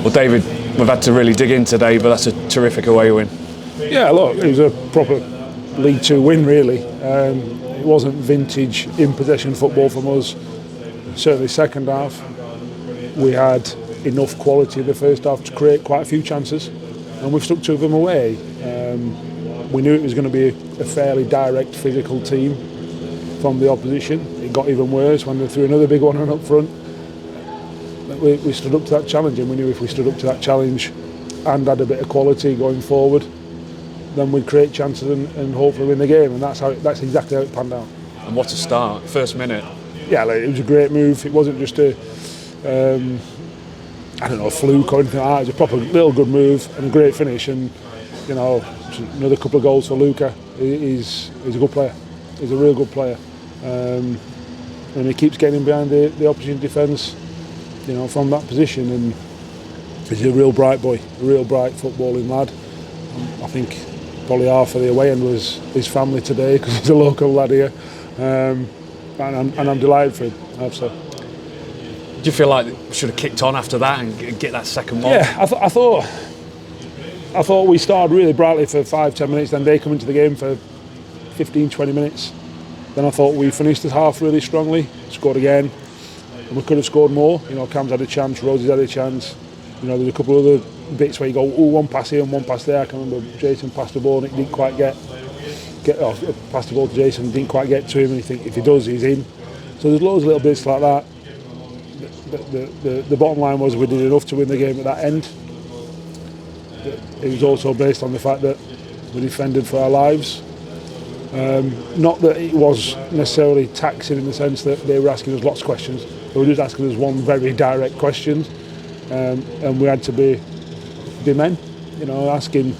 Well, David, we've had to really dig in today, but that's a terrific away win. Yeah, look, it was a proper League Two win, really. It wasn't vintage in-possession football from us. Certainly second half, we had enough quality in the first half to create quite a few chances, and we've stuck two of them away. We knew it was going to be a fairly direct physical team from the opposition. It got even worse when they threw another big one up front. We stood up to that challenge, and we knew if we stood up to that challenge and had a bit of quality going forward, then we'd create chances and hopefully win the game, and that's exactly how it panned out. And what a start, first minute. Yeah, it was a great move. It wasn't just a fluke or anything like that. It was a proper little good move and a great finish, and another couple of goals for Luca. He's a good player. He's a real good player, and he keeps getting behind the opposition defence, from that position, and he's a real bright boy, a real bright footballing lad. I think probably half of the away end was his family today because he's a local lad here, and I'm delighted for him, I have to say. Do you feel like we should have kicked on after that and get that second one? Yeah, I thought we started really brightly for 5-10 minutes, then they come into the game for 15-20 minutes. Then I thought we finished the half really strongly, scored again, and we could have scored more. Cam's had a chance, Rosie's had a chance. There's a couple of other bits where you go, one pass here and one pass there. I can remember Jason passed the ball and it didn't quite passed the ball to Jason, didn't quite get to him, and you think if he does, he's in. So there's loads of little bits like that. The bottom line was we did enough to win the game at that end. It was also based on the fact that we defended for our lives. Not that it was necessarily taxing in the sense that they were asking us lots of questions. They were just asking us one very direct question, and we had to be men. Asking,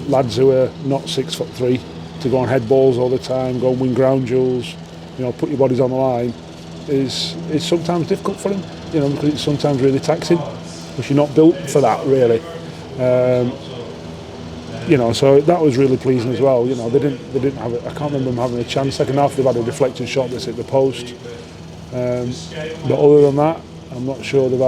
lads who are not 6'3" to go on head balls all the time, go and win ground duels, put your bodies on the line, is sometimes difficult for them, because it's sometimes really taxing, because you're not built for that really. So that was really pleasing as well. They didn't have it. I can't remember them having a chance. Second half they've had a deflected shot that's hit the post. But other than that, I'm not sure they've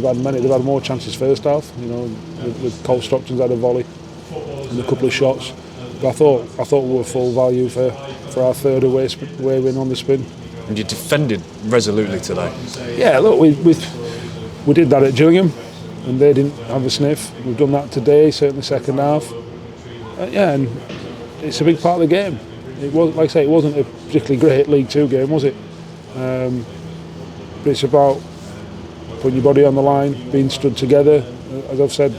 had many. They've had more chances first half. With Cole Stockton's had a volley and a couple of shots. But I thought we were full value for our third away win on the spin. And you defended resolutely today. Yeah, look, we did that at Gillingham, and they didn't have a sniff. We've done that today, certainly second half. And it's a big part of the game. It was, like I say, it wasn't a particularly great League Two game, was it? But it's about putting your body on the line, being stood together. As I've said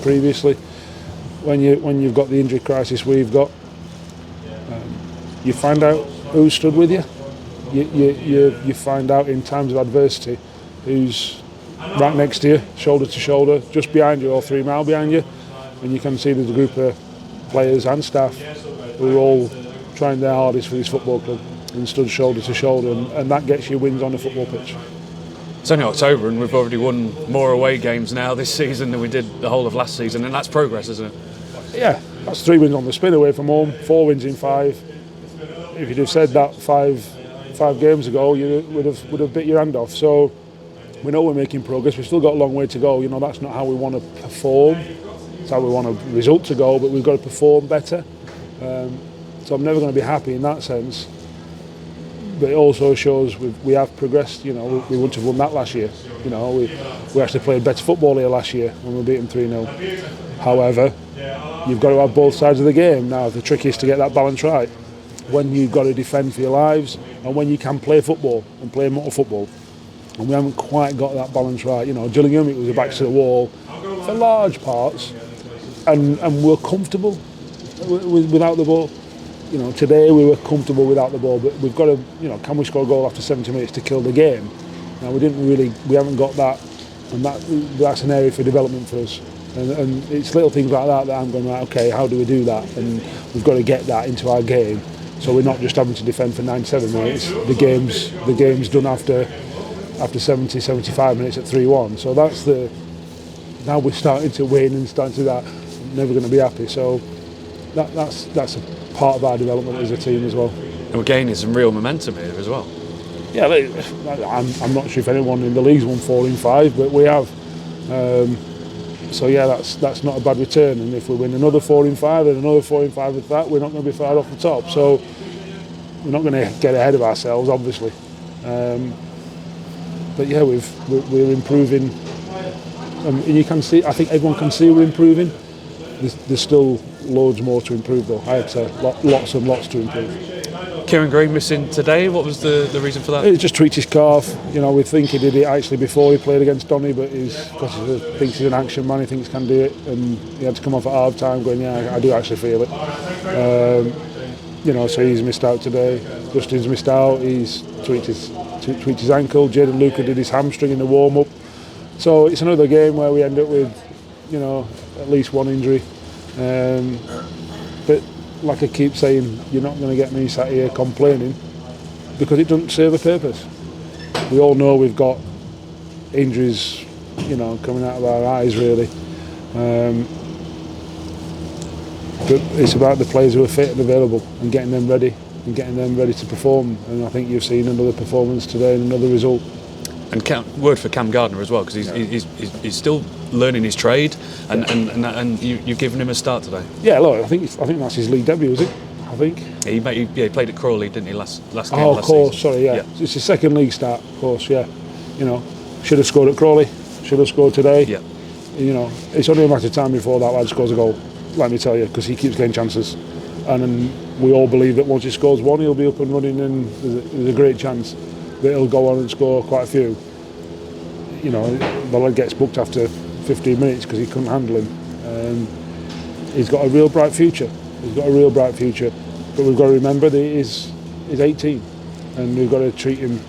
previously, when you've got the injury crisis we've got, you find out who stood with you. You find out in times of adversity who's right next to you, shoulder to shoulder, just behind you or 3 miles behind you, and you can see there's a group of players and staff who are all trying their hardest for this football club and stood shoulder to shoulder, and that gets you wins on a football pitch. It's only October and we've already won more away games now this season than we did the whole of last season, and that's progress, isn't it? Yeah, that's 3 wins on the spin away from home, 4 wins in 5. If you'd have said that five games ago, you would have bit your hand off. So we know we're making progress. We've still got a long way to go. That's not how we want to perform. It's how we want a result to go, but we've got to perform better. So I'm never going to be happy in that sense. But it also shows we have progressed. We wouldn't have won that last year. We actually played better football here last year when we beat them 3-0. However, you've got to have both sides of the game. Now the trick is to get that balance right. When you've got to defend for your lives, and when you can play football and play motor football. And we haven't quite got that balance right. Gillingham, it was a back to the wall for large parts, and we're comfortable without the ball. Today we were comfortable without the ball, but we've got to, can we score a goal after 70 minutes to kill the game? Now we haven't got that, and that's an area for development for us. And it's little things like that I'm going, okay, how do we do that? And we've got to get that into our game, so we're not just having to defend for 97 minutes. The game's done after 70, 75 minutes at 3-1. So now we're starting to win and starting to do that. I'm never going to be happy. So that's a part of our development as a team as well. And we're gaining some real momentum here as well. Yeah, I'm not sure if anyone in the league's won 4 in 5, but we have. So yeah, that's not a bad return. And if we win another 4 in 5 and another 4 in 5 with that, we're not going to be far off the top. So we're not going to get ahead of ourselves, obviously. But yeah, we're improving, and you can see. I think everyone can see we're improving. There's still loads more to improve, though. I'd say lots and lots to improve. Kieran Green missing today. What was the reason for that? He just tweaked his calf. We think he did it actually before he played against Donny, but because he thinks he's an action man, he thinks he can do it, and he had to come off at half time going, yeah, I do actually feel it. So he's missed out today. Justin's missed out. He's tweaked his ankle. Jayden Luca did his hamstring in the warm up. So it's another game where we end up with, at least one injury. But like I keep saying, you're not going to get me sat here complaining because it doesn't serve a purpose. We all know we've got injuries, coming out of our eyes really. But it's about the players who are fit and available and getting them ready to perform. And I think you've seen another performance today and another result. And word for Cam Gardner as well, because he's still learning his trade, and you've given him a start today. Yeah, look, I think that's his league debut, is it? I think he played at Crawley, didn't he, last game? Oh, of course, season. Sorry, yeah. It's his second league start, of course, yeah. Should have scored at Crawley, should have scored today. Yeah. It's only a matter of time before that lad scores a goal. Let me tell you, because he keeps getting chances, and we all believe that once he scores one, he'll be up and running, and there's a great chance that he'll go on and score quite a few. The lad gets booked after 15 minutes because he couldn't handle him. He's got a real bright future. But we've got to remember that he's 18, and we've got to treat him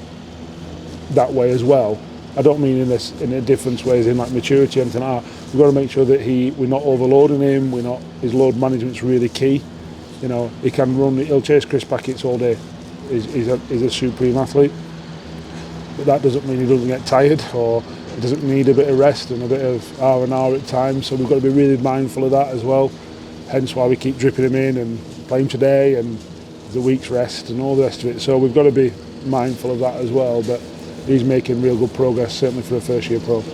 that way as well. I don't mean in a different ways, in like maturity and anything like that. We've got to make sure that we're not overloading him. His load management's really key. He can run. He'll chase crisp packets all day. He's a supreme athlete. But that doesn't mean he doesn't get tired, or he doesn't need a bit of rest and a bit of R&R at times. So we've got to be really mindful of that as well. Hence why we keep dripping him in and play him today and the week's rest and all the rest of it. So we've got to be mindful of that as well. But he's making real good progress, certainly for a first-year pro.